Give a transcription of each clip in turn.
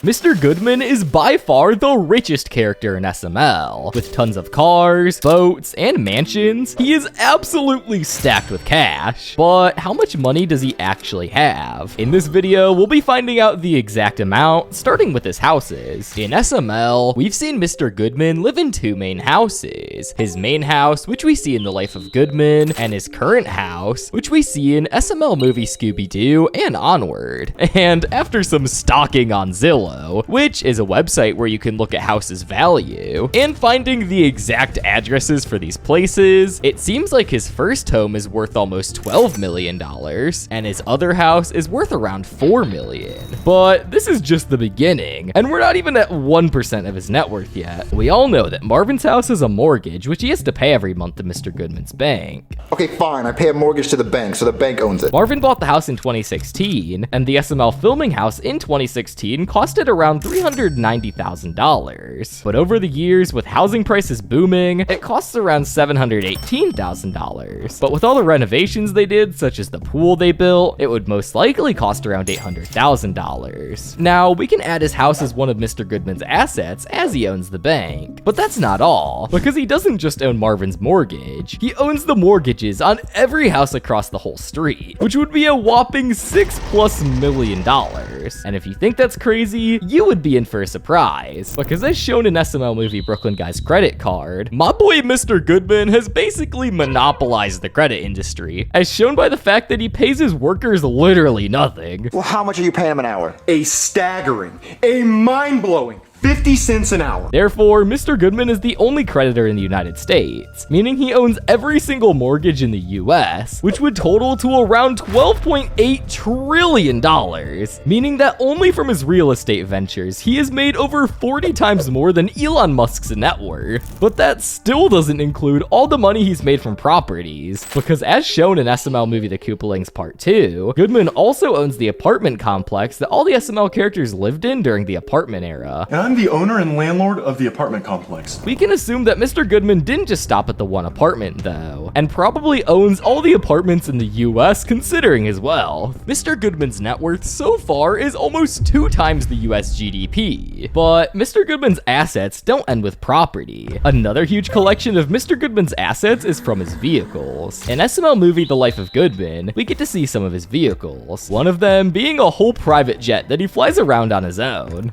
Mr. Goodman is by far the richest character in SML. With tons of cars, boats, and mansions, he is absolutely stacked with cash. But how much money does he actually have? In this video, we'll be finding out the exact amount, starting with his houses. In SML, we've seen Mr. Goodman live in two main houses. His main house, which we see in The Life of Goodman, and his current house, which we see in SML movie Scooby-Doo and Onward. And after some stalking on Zillow, which is a website where you can look at houses' value, and finding the exact addresses for these places, it seems like his first home is worth almost $12 million, and his other house is worth around $4 million. But this is just the beginning, and we're not even at 1% of his net worth yet. We all know that Marvin's house has a mortgage, which he has to pay every month to Mr. Goodman's bank. Okay, fine, I pay a mortgage to the bank, so the bank owns it. Marvin bought the house in 2016, and the SML filming house in 2016 costed around $390,000. But over the years, with housing prices booming, it costs around $718,000. But with all the renovations they did, such as the pool they built, it would most likely cost around $800,000. Now, we can add his house as one of Mr. Goodman's assets as he owns the bank. But that's not all, because he doesn't just own Marvin's mortgage, he owns the mortgages on every house across the whole street, which would be a whopping $6+ million. And if you think that's crazy, you would be in for a surprise, because as shown in SML movie Brooklyn Guy's credit card, my boy Mr. Goodman has basically monopolized the credit industry, as shown by the fact that he pays his workers literally nothing. Well, how much are you paying him an hour? A staggering, a mind-blowing 50 cents an hour. Therefore, Mr. Goodman is the only creditor in the United States, meaning he owns every single mortgage in the US, which would total to around $12.8 trillion, meaning that only from his real estate ventures, he has made over 40 times more than Elon Musk's net worth. But that still doesn't include all the money he's made from properties, because as shown in SML movie The Koopalings Part 2, Goodman also owns the apartment complex that all the SML characters lived in during the apartment era. I'm the owner and landlord of the apartment complex. We can assume that Mr. Goodman didn't just stop at the one apartment, though, and probably owns all the apartments in the US considering his wealth. Mr. Goodman's net worth so far is almost 2 times the US GDP. But Mr. Goodman's assets don't end with property. Another huge collection of Mr. Goodman's assets is from his vehicles. In SML movie The Life of Goodman, we get to see some of his vehicles, one of them being a whole private jet that he flies around on his own.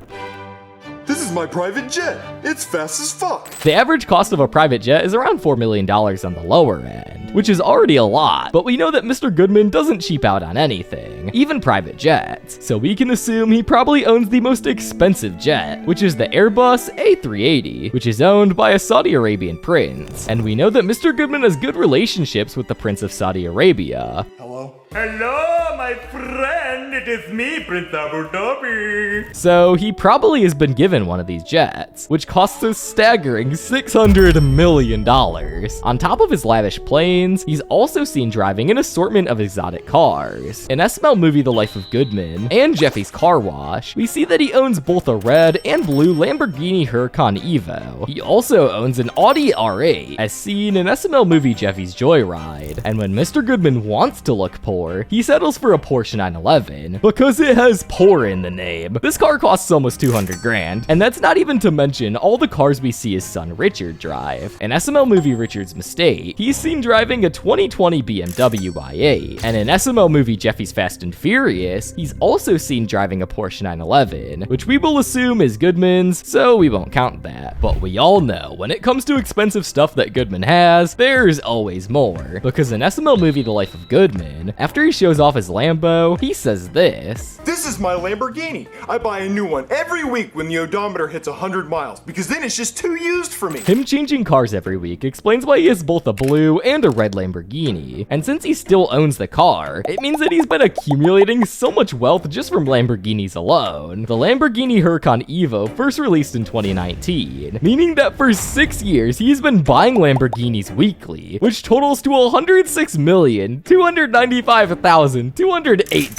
This is my private jet. It's fast as fuck. The average cost of a private jet is around $4 million on the lower end, which is already a lot, but we know that Mr. Goodman doesn't cheap out on anything, even private jets, so we can assume he probably owns the most expensive jet, which is the Airbus A380, which is owned by a Saudi Arabian prince, and we know that Mr. Goodman has good relationships with the Prince of Saudi Arabia. Hello? Hello, my friend. It is me, Prince Abu Dhabi. So he probably has been given one of these jets, which costs a staggering $600 million. On top of his lavish planes, he's also seen driving an assortment of exotic cars. In SML movie The Life of Goodman and Jeffy's Car Wash, we see that he owns both a red and blue Lamborghini Huracan Evo. He also owns an Audi R8, as seen in SML movie Jeffy's Joyride. And when Mr. Goodman wants to look poor, he settles for a Porsche 911 because it has poor in the name. This car costs almost 200 grand, and that's not even to mention all the cars we see his son Richard drive. In SML movie Richard's Mistake, he's seen driving a 2020 BMW i8, and in SML movie Jeffy's Fast and Furious, he's also seen driving a Porsche 911, which we will assume is Goodman's, so we won't count that. But we all know, when it comes to expensive stuff that Goodman has, there's always more, because in SML movie The Life of Goodman, after he shows off his Lambo, he says this. This is my Lamborghini. I buy a new one every week when the odometer hits 100 miles, because then it's just too used for me. Him changing cars every week explains why he has both a blue and a red Lamborghini. And since he still owns the car, it means that he's been accumulating so much wealth just from Lamborghinis alone. The Lamborghini Huracan Evo first released in 2019, meaning that for 6 years he's been buying Lamborghinis weekly, which totals to $106,295,208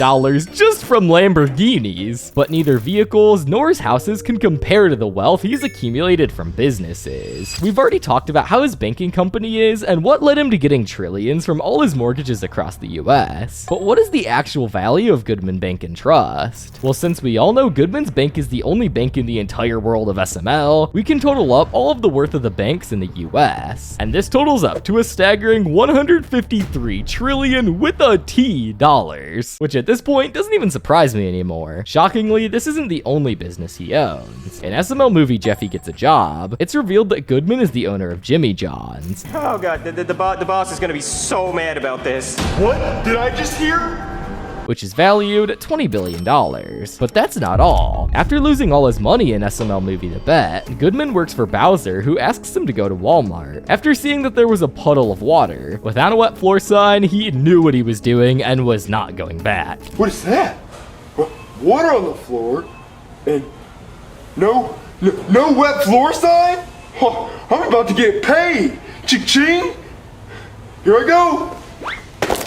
just from Lamborghinis. But neither vehicles nor his houses can compare to the wealth he's accumulated from businesses. We've already talked about how his banking company is and what led him to getting trillions from all his mortgages across the US. But what is the actual value of Goodman Bank and Trust? Well, since we all know Goodman's bank is the only bank in the entire world of SML, we can total up all of the worth of the banks in the US. And this totals up to a staggering 153 trillion with a T dollars, which at this point doesn't even surprise me anymore. Shockingly, this isn't the only business he owns. In SML movie Jeffy Gets a Job, it's revealed that Goodman is the owner of Jimmy John's. Oh god, the boss is gonna be so mad about this. What did I just hear? Which is valued at $20 billion. But that's not all. After losing all his money in SML movie The Bet, Goodman works for Bowser, who asks him to go to Walmart. After seeing that there was a puddle of water, without a wet floor sign, he knew what he was doing and was not going back. What is that? Water on the floor and no wet floor sign? Oh, I'm about to get paid. Ching-ching. Here I go.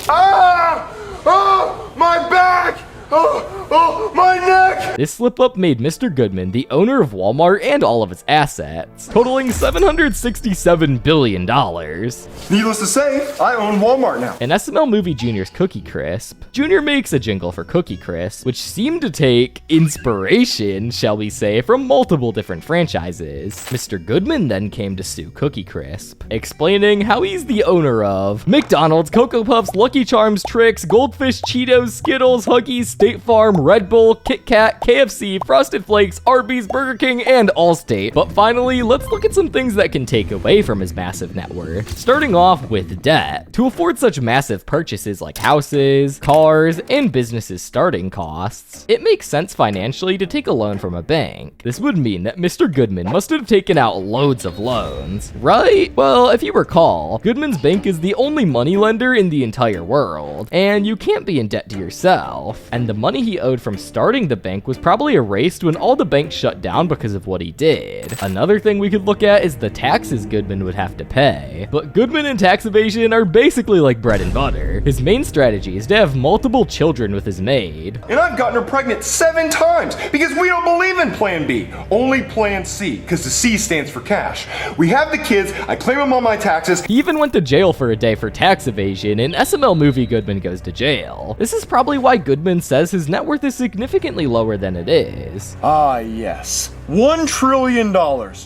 Ah! Oh, my back! Oh, my neck! This slip-up made Mr. Goodman the owner of Walmart and all of its assets, totaling $767 billion. Needless to say, I own Walmart now. In SML movie Junior's Cookie Crisp, Junior makes a jingle for Cookie Crisp, which seemed to take inspiration, shall we say, from multiple different franchises. Mr. Goodman then came to sue Cookie Crisp, explaining how he's the owner of McDonald's, Cocoa Puffs, Lucky Charms, Trix, Goldfish, Cheetos, Skittles, Huggies, State Farm, Red Bull, Kit Kat, KFC, Frosted Flakes, Arby's, Burger King, and Allstate. But finally, let's look at some things that can take away from his massive net worth. Starting off with debt. To afford such massive purchases like houses, cars, and businesses' starting costs, it makes sense financially to take a loan from a bank. This would mean that Mr. Goodman must have taken out loads of loans, right? Well, if you recall, Goodman's bank is the only moneylender in the entire world, and you can't be in debt to yourself. And the money he owed from starting the bank was probably erased when all the banks shut down because of what he did. Another thing we could look at is the taxes Goodman would have to pay. But Goodman and tax evasion are basically like bread and butter. His main strategy is to have multiple children with his maid. And I've gotten her pregnant 7 times because we don't believe in Plan B, only Plan C, because the C stands for cash. We have the kids, I claim them on my taxes. He even went to jail for a day for tax evasion. In SML movie Goodman Goes to Jail. This is probably why Goodman says his net worth is significantly lower than it is. Ah, yes. $1 trillion,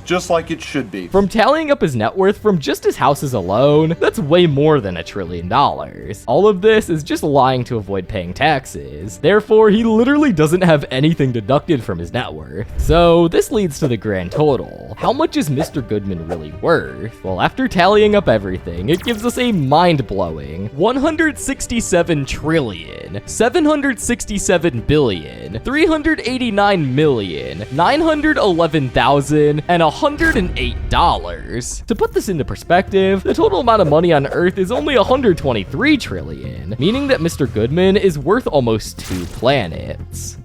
just like it should be. From tallying up his net worth from just his houses alone, that's way more than $1 trillion. All of this is just lying to avoid paying taxes. Therefore, he literally doesn't have anything deducted from his net worth. So this leads to the grand total. How much is Mr. Goodman really worth? Well, after tallying up everything, it gives us a mind-blowing 167 trillion, 767 billion, 389 million, 911,108 dollars. To put this into perspective, the total amount of money on Earth is only 123 trillion, meaning that Mr. Goodman is worth almost 2 planets.